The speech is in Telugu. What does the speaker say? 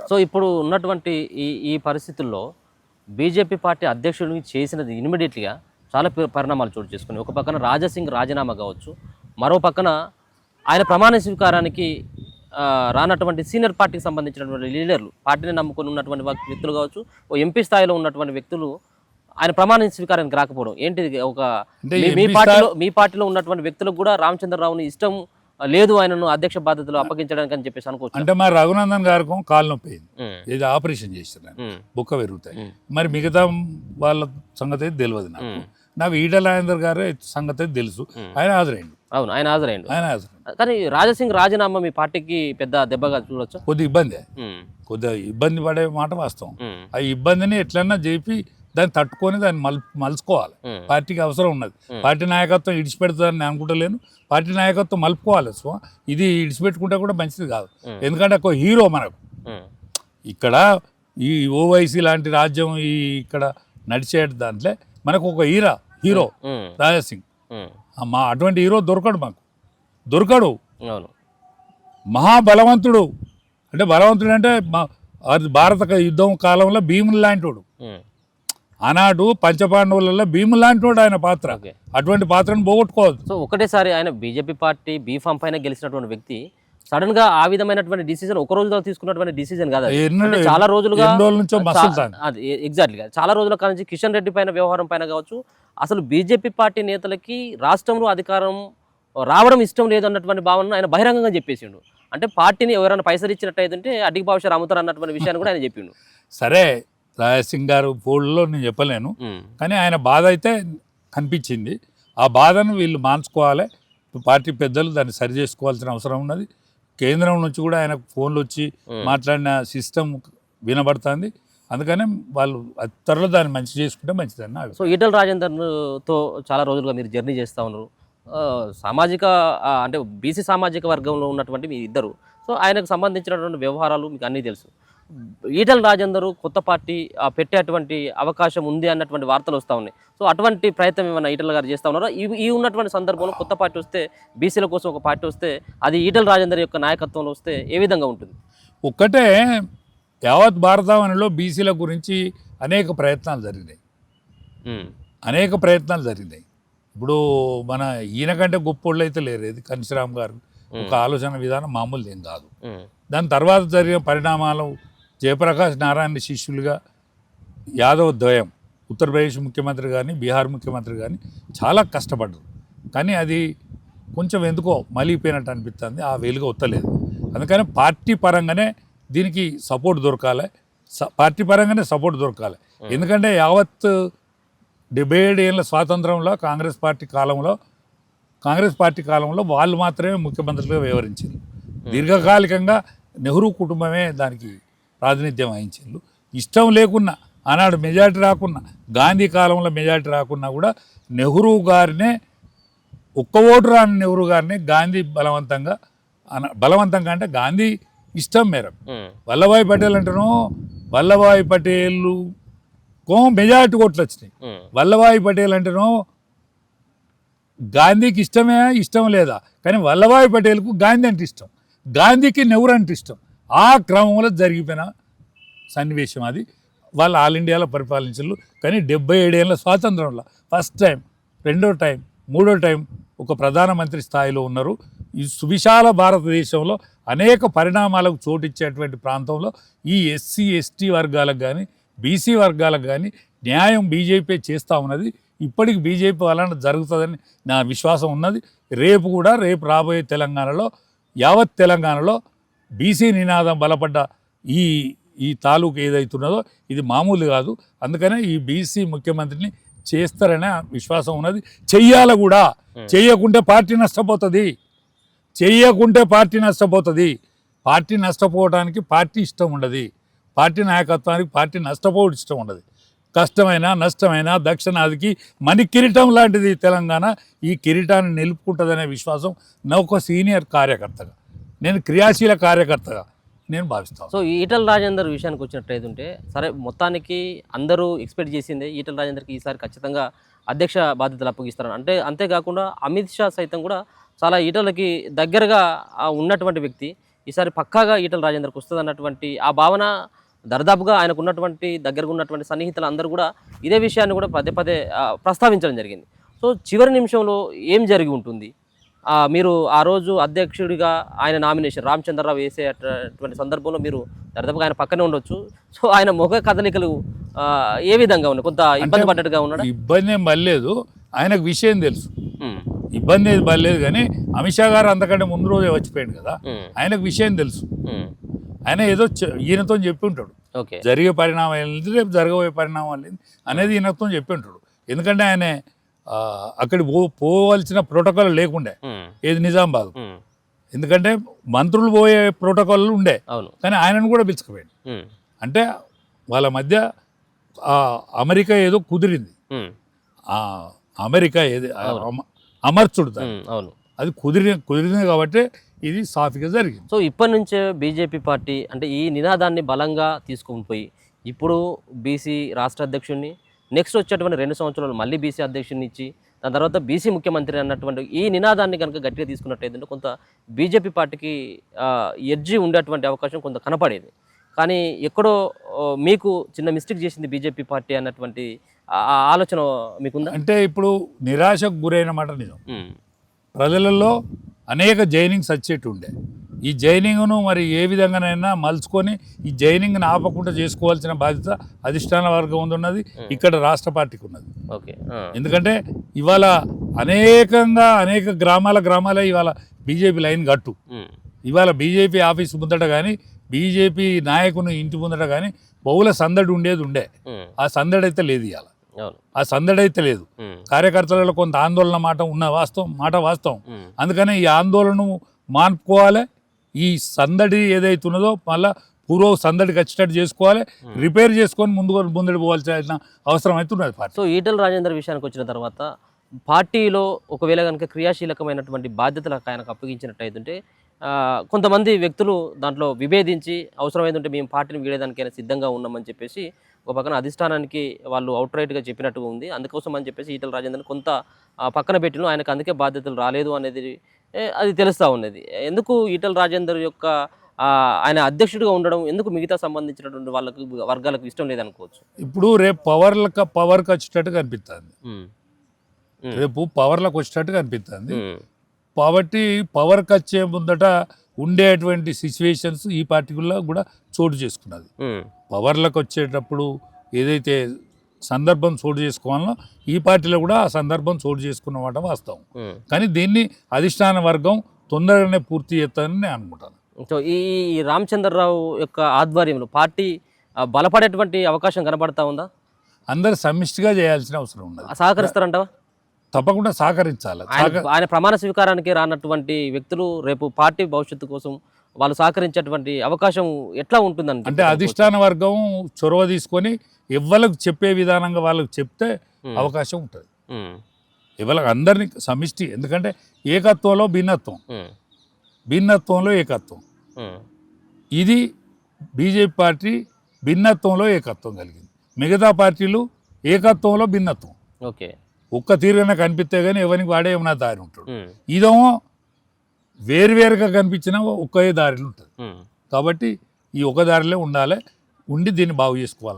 సో ఇప్పుడు ఉన్నటువంటి ఈ పరిస్థితుల్లో బీజేపీ పార్టీ అధ్యక్షుడిని చేసినది ఇమీడియట్గా చాలా పరిణామాలు చోటు చేసుకుని ఒక పక్కన రాజాసింగ్ రాజీనామా కావచ్చు, మరో పక్కన ఆయన ప్రమాణ స్వీకారానికి రానటువంటి సీనియర్ పార్టీకి సంబంధించినటువంటి లీడర్లు, పార్టీని నమ్ముకొని ఉన్నటువంటి వ్యక్తులు కావచ్చు, ఓ ఎంపీ స్థాయిలో ఉన్నటువంటి వ్యక్తులు ఆయన ప్రమాణ స్వీకారానికి రాకపోవడం ఏంటిది? ఒక మీ పార్టీలో ఉన్నటువంటి వ్యక్తులకు కూడా రామచంద్రరావుని ఇష్టం లేదు ఆయనను అధ్యక్ష బాధ్యతలు అప్పగించడానికి అని చెప్పేసి అనుకోవచ్చు. అంటే మరి రఘునందన్ గారికి కాలు నొప్పి అయింది, ఇది ఆపరేషన్ చేస్తున్నారు, బుక్క పెరుగుతాయి. మరి మిగతా వాళ్ళ సంగతి అయితే తెలియదు నాకు ఈటల రాజేందర్ గారు సంగతి అయితే తెలుసు, ఆయన హాజరైండు. అవును, ఆయన హాజరైండు. కానీ రాజాసింగ్ రాజీనామా మీ పార్టీకి పెద్ద దెబ్బగా చూడొచ్చు. కొద్దిగా ఇబ్బంది పడే మాట వాస్తవం. ఆ ఇబ్బందిని ఎట్లన్నా చెప్పి దాన్ని తట్టుకొని దాన్ని మలుచుకోవాలి. పార్టీకి అవసరం ఉన్నది. పార్టీ నాయకత్వం ఇడిచిపెడుతుందని నేను అనుకుంటలేను. పార్టీ నాయకత్వం మలుపుకోవాలి. సో ఇది ఇడిచిపెట్టుకుంటే కూడా మంచిది కాదు. ఎందుకంటే ఒక హీరో మనకు ఇక్కడ ఈ ఓవైసీ లాంటి రాజ్యం ఈ ఇక్కడ నడిచే దాంట్లో మనకు ఒక హీరో రాజాసింగ్. మా అటువంటి హీరో దొరకడు. మహాబలవంతుడు. అంటే బలవంతుడు అంటే భారత యుద్ధం కాలంలో భీములు లాంటి వాడు. ఆనాడు పంచపాండవులలో భీములు లాంటి వాడు ఆయన పాత్ర. అటువంటి పాత్రను పోగొట్టుకోవద్దు. సో ఒకటేసారి ఆయన బీజేపీ పార్టీ బీఫామ్ పైన గెలిచినటువంటి వ్యక్తి సడన్ గా ఆ విధమైనటువంటి డిసిజన్ ఒక రోజులో తీసుకున్నటువంటి డిసిజన్ కాదు. చాలా రోజులుగా ఎగ్జాక్ట్లీగా చాలా రోజుల కాదు కిషన్ రెడ్డి పైన వ్యవహారం పైన కావచ్చు, అసలు బీజేపీ పార్టీ నేతలకి రాష్ట్రంలో అధికారం రావడం ఇష్టం లేదన్నటువంటి భావన ఆయన బహిరంగంగా చెప్పేసిండు. అంటే పార్టీని ఎవరైనా పైసలు ఇచ్చినట్టయితే అడ్డికి భవిష్యత్ అమ్ముతారు అన్నటువంటి విషయాన్ని కూడా ఆయన చెప్పిండు. సరే, రాజసింగ్ గారు పోల్లో నేను చెప్పలేను, కానీ ఆయన బాధ అయితే కనిపించింది. ఆ బాధను వీళ్ళు మాన్చుకోవాలి. పార్టీ పెద్దలు దాన్ని సరి చేసుకోవాల్సిన అవసరం ఉన్నది. కేంద్రం నుంచి కూడా ఆయనకు ఫోన్లు వచ్చి మాట్లాడిన సిస్టమ్ వినబడుతుంది. అందుకనే వాళ్ళు త్వరలో దాన్ని మంచి చేసుకుంటే మంచిదన్న. సో ఈటల రాజేందర్తో చాలా రోజులుగా మీరు జర్నీ చేస్తూ ఉన్నారు. సామాజిక అంటే బీసీ సామాజిక వర్గంలో ఉన్నటువంటి మీ ఇద్దరు, సో ఆయనకు సంబంధించినటువంటి వ్యవహారాలు మీకు అన్నీ తెలుసు. ఈటల రాజేందర్ కొత్త పార్టీ పెట్టేటువంటి అవకాశం ఉంది అన్నటువంటి వార్తలు వస్తూ ఉన్నాయి. సో అటువంటి ప్రయత్నం ఏమైనా ఈటల గారు చేస్తూ ఉన్నారో? ఈ ఉన్నటువంటి సందర్భంలో కొత్త పార్టీ వస్తే, బీసీల కోసం ఒక పార్టీ వస్తే, అది ఈటల రాజేందర్ యొక్క నాయకత్వంలో వస్తే ఏ విధంగా ఉంటుంది? ఒక్కటే, యావత్ భారతావనిలో బీసీల గురించి అనేక ప్రయత్నాలు జరిగినాయి. ఇప్పుడు మన ఈయన కంటే గొప్పోళ్ళు అయితే లేరు. ఇది కన్షిరామ్ గారు ఒక ఆలోచన విధానం మామూలు ఏం కాదు. దాని తర్వాత జరిగిన పరిణామాలు, జయప్రకాష్ నారాయణ శిష్యులుగా యాదవ్ ద్వయం, ఉత్తరప్రదేశ్ ముఖ్యమంత్రి కానీ బీహార్ ముఖ్యమంత్రి కానీ చాలా కష్టపడ్డారు. కానీ అది కొంచెం ఎందుకో మలిగిపోయినట్టు అనిపిస్తుంది, ఆ వెలుగు వత్తలేదు. అందుకని పార్టీ పరంగానే దీనికి సపోర్ట్ దొరకాలి. ఎందుకంటే యావత్ 77 ఏళ్ళ స్వాతంత్రంలో కాంగ్రెస్ పార్టీ కాలంలో వాళ్ళు మాత్రమే ముఖ్యమంత్రులుగా వ్యవహరించారు. దీర్ఘకాలికంగా నెహ్రూ కుటుంబమే దానికి ప్రాతినిధ్యం వహించారు. ఇష్టం లేకున్నా, ఆనాడు మెజారిటీ రాకున్నా, గాంధీ కాలంలో మెజారిటీ రాకున్నా కూడా నెహ్రూ గారినే, ఒక్క ఓటు రాని నెహ్రూ గారిని గాంధీ బలవంతంగా అంటే గాంధీ ఇష్టం మేరకు వల్లభాయ్ పటేల్ అంటేనో, వల్లభాయ్ పటేల్ మెజారిటీ ఓట్లు వచ్చినాయి. వల్లభాయ్ పటేల్ అంటేనో గాంధీకి ఇష్టం లేదా, కానీ వల్లభాయ్ పటేల్కు గాంధీ అంటే ఇష్టం, గాంధీకి నెహ్రూ అంటే ఇష్టం. ఆ క్రమంలో జరిగిపోయిన సన్నివేశం అది. వాళ్ళు ఆల్ ఇండియాలో పరిపాలించారు. కానీ 77 ఏళ్ళ స్వాతంత్రంలో ఫస్ట్ టైం, రెండో టైం, మూడో టైం ఒక ప్రధానమంత్రి స్థాయిలో ఉన్నారు. ఈ సువిశాల భారతదేశంలో అనేక పరిణామాలకు చోటిచ్చేటువంటి ప్రాంతంలో ఈ ఎస్సీ ఎస్టీ వర్గాలకు కానీ బీసీ వర్గాలకు కానీ న్యాయం బీజేపీ చేస్తూ ఉన్నది. ఇప్పటికి బీజేపీ వలన జరుగుతుందని నా విశ్వాసం ఉన్నది. రేపు రాబోయే యావత్ తెలంగాణలో బీసీ నినాదం బలపడ్డ ఈ తాలూకు ఏదైతున్నదో ఇది మామూలు కాదు. అందుకనే ఈ బీసీ ముఖ్యమంత్రిని చేస్తారనే విశ్వాసం ఉన్నది. చెయ్యాలి కూడా. చెయ్యకుంటే పార్టీ నష్టపోతుంది. పార్టీ నష్టపోవడానికి పార్టీ ఇష్టం ఉండదు. పార్టీ నాయకత్వానికి పార్టీ నష్టపోవడం ఇష్టం ఉండదు. కష్టమైనా నష్టమైనా దక్షిణాదికి మణి కిరీటం లాంటిది తెలంగాణ. ఈ కిరీటాన్ని నిలుపుకుంటుందనే విశ్వాసం నా ఒక సీనియర్ కార్యకర్తగా, నేను క్రియాశీల కార్యకర్తగా నేను భావిస్తాను. సో ఈటల రాజేందర్ విషయానికి వచ్చినట్టయితే సరే, మొత్తానికి అందరూ ఎక్స్పెక్ట్ చేసిందే ఈటల రాజేందర్కి ఈసారి ఖచ్చితంగా అధ్యక్ష బాధ్యతలు అప్పగిస్తారు. అంతేకాకుండా అమిత్ షా సైతం కూడా చాలా ఈటలకి దగ్గరగా ఉన్నటువంటి వ్యక్తి. ఈసారి పక్కాగా ఈటల రాజేందర్కి వస్తుంది అన్నటువంటి ఆ భావన దర్దాపుగా ఆయనకు ఉన్నటువంటి దగ్గరకు ఉన్నటువంటి సన్నిహితులు అందరూ కూడా ఇదే విషయాన్ని కూడా పదే పదే ప్రస్తావించడం జరిగింది. సో చివరి నిమిషంలో ఏం జరిగి ఉంటుంది? మీరు ఆ రోజు అధ్యక్షుడిగా ఆయన నామినేషన్ రామచంద్రరావు వేసేటటువంటి సందర్భంలో మీరు దర్దాపుగా ఆయన పక్కనే ఉండొచ్చు. సో ఆయన ముఖ కదలికలు ఏ విధంగా ఉన్నాయి? కొంత ఇబ్బంది పడ్డట్టుగా ఉన్నాడా? ఇబ్బంది ఏం పడలేదు, ఆయనకు విషయం తెలుసు. ఉమ్, ఇబ్బంది ఏది పడలేదు, కానీ అమిత్ షా గారు అంతకంటే ముందు రోజే వచ్చిపోయాడు కదా, ఉమ్, ఆయనకు విషయం తెలుసు. ఉమ్, ఆయన ఏదో ఈయనతో చెప్పి ఉంటాడు, ఓకే. జరిగే పరిణామం ఏంటి, రేపు జరగబోయే పరిణామాలు ఏంటి అనేది ఈయనతో చెప్పి ఉంటాడు. ఎందుకంటే ఆయన అక్కడికి పోవలసిన ప్రోటోకాల్ లేకుండే, ఉమ్, ఏది నిజామాబాద్. ఉమ్, ఎందుకంటే మంత్రులు పోయే ప్రోటోకాల్ ఉండే, అవును. కానీ ఆయనను కూడా పిలుచుకుపోయాడు. ఉమ్, అంటే వాళ్ళ మధ్య అమెరికా ఏదో కుదిరింది, ఉమ్, అమెరికా ఏది అమర్చుడు దాన్ని. అవును. అది కుదిరింది కాబట్టి ఇది సాఫీగా జరిగింది. సో ఇప్పటి నుంచే బీజేపీ పార్టీ అంటే ఈ నినాదాన్ని బలంగా తీసుకుని పోయి ఇప్పుడు బీసీ రాష్ట్ర అధ్యక్షుడిని, నెక్స్ట్ వచ్చేటువంటి 2 సంవత్సరాలు మళ్ళీ బీసీ అధ్యక్షుడిని ఇచ్చి దాని తర్వాత బీసీ ముఖ్యమంత్రి అన్నటువంటి ఈ నినాదాన్ని కనుక గట్టిగా తీసుకున్నట్టయితే కొంత బీజేపీ పార్టీకి ఎడ్జి ఉండేటువంటి అవకాశం కొంత కనపడేది. కానీ ఎక్కడో మీకు చిన్న మిస్టేక్ చేసింది బీజేపీ పార్టీ అన్నటువంటి ఆలోచన మీకుందా? అంటే ఇప్పుడు నిరాశకు గురైన మాట నిజం. ఉమ్, ప్రజలలో అనేక జైనింగ్స్ వచ్చేట్టు ఉండే, ఈ జైనింగ్ను మరి ఏ విధంగానైనా మలుచుకొని ఈ జైనింగ్ని ఆపకుండా చేసుకోవాల్సిన బాధ్యత అధిష్టాన వర్గం ఉన్నది, ఇక్కడ రాష్ట్ర పార్టీకి ఉన్నది. ఓకే. ఎందుకంటే ఇవాళ అనేక గ్రామాల ఇవాళ బీజేపీ లైన్ కట్టు. ఇవాళ బీజేపీ ఆఫీస్ ముందట కానీ బీజేపీ నాయకుని ఇంటి ముందట కానీ బహుళ సందడి ఉండే, ఆ సందడి అయితే లేదు. ఇవాళ ఆ సందడి అయితే లేదు. కార్యకర్తలలో కొంత ఆందోళన మాట వాస్తవం. అందుకని ఈ ఆందోళన మానుకోవాలి, ఈ సందడి ఏదైతే ఉన్నదో మళ్ళీ పూర్వ సందడికి వచ్చేటట్టు చేసుకోవాలి, రిపేర్ చేసుకొని ముందుకు పోవాల్సిన అవసరం అయితే ఉన్నది పార్టీ. సో ఈటల రాజేందర్ విషయానికి వచ్చిన తర్వాత పార్టీలో ఒకవేళ కనుక క్రియాశీలకమైనటువంటి బాధ్యతలు ఆయనకు అప్పగించినట్టయితుంటే కొంతమంది వ్యక్తులు దాంట్లో విభేదించి అవసరమైందంటే మేము పార్టీని వీడేదానికైనా సిద్ధంగా ఉన్నామని చెప్పేసి ఒక పక్కన అధిష్టానానికి వాళ్ళు అవుట్రైట్గా చెప్పినట్టుగా ఉంది. అందుకోసం అని చెప్పేసి ఈటల రాజేందర్ని కొంత పక్కన పెట్టిన ఆయనకు అందుకే బాధ్యతలు రాలేదు అనేది అది తెలుస్తూ ఉన్నది. ఎందుకు ఈటల రాజేందర్ యొక్క ఆయన అధ్యక్షుడిగా ఉండడం ఎందుకు మిగతా సంబంధించినటువంటి వర్గాలకు ఇష్టం లేదనుకోవచ్చు? ఇప్పుడు రేపు పవర్కి వచ్చేటట్టు కనిపిస్తుంది, రేపు పవర్లకు వచ్చేటట్టు కనిపిస్తుంది. కాబట్టి పవర్కి వచ్చే ముందట ఉండేటువంటి సిచ్యువేషన్స్ ఈ పార్టీలో కూడా చోటు చేసుకున్నది. పవర్లకు వచ్చేటప్పుడు ఏదైతే సందర్భం చోటు చేసుకోవాలో ఈ పార్టీలో కూడా ఆ సందర్భం చోటు చేసుకున్నమాట వాస్తవం. కానీ దీన్ని అధిష్టాన వర్గం తొందరగానే పూర్తి చేస్తానని నేను అనుకుంటాను. సో ఈ రామచంద్రరావు యొక్క ఆధ్వర్యంలో పార్టీ బలపడేటువంటి అవకాశం కనబడతా ఉందా? అందరు సమిష్టిగా చేయాల్సిన అవసరం ఉన్నది. సహకరిస్తారంటవా? తప్పకుండా సహకరించాలి. ఆయన ప్రమాణ స్వీకారానికి రానటువంటి వ్యక్తులు రేపు పార్టీ భవిష్యత్తు కోసం వాళ్ళు సహకరించేటువంటి అవకాశం ఎట్లా ఉంటుందని అంటే అధిష్టాన వర్గం చొరవ తీసుకొని ఎవరికి చెప్పే విధానంగా వాళ్ళకి చెప్తే అవకాశం ఉంటుంది. ఎవరికి అందరినీ సమిష్టి, ఎందుకంటే ఏకత్వంలో భిన్నత్వంలో ఏకత్వం. ఇది బీజేపీ పార్టీ భిన్నత్వంలో ఏకత్వం కలిగింది, మిగతా పార్టీలు ఏకత్వంలో భిన్నత్వం. ఓకే, ఒక్క తీరుగానే కనిపిస్తే కానీ ఎవరికి వాడే ఏమైనా దారి ఉంటాడు. ఇదేమో వేరువేరుగా కనిపించినా ఒకే దారిలో ఉంటుంది. కాబట్టి ఈ ఒక దారిలో ఉండాలి, ఉండి దీన్ని బాగు చేసుకోవాలి.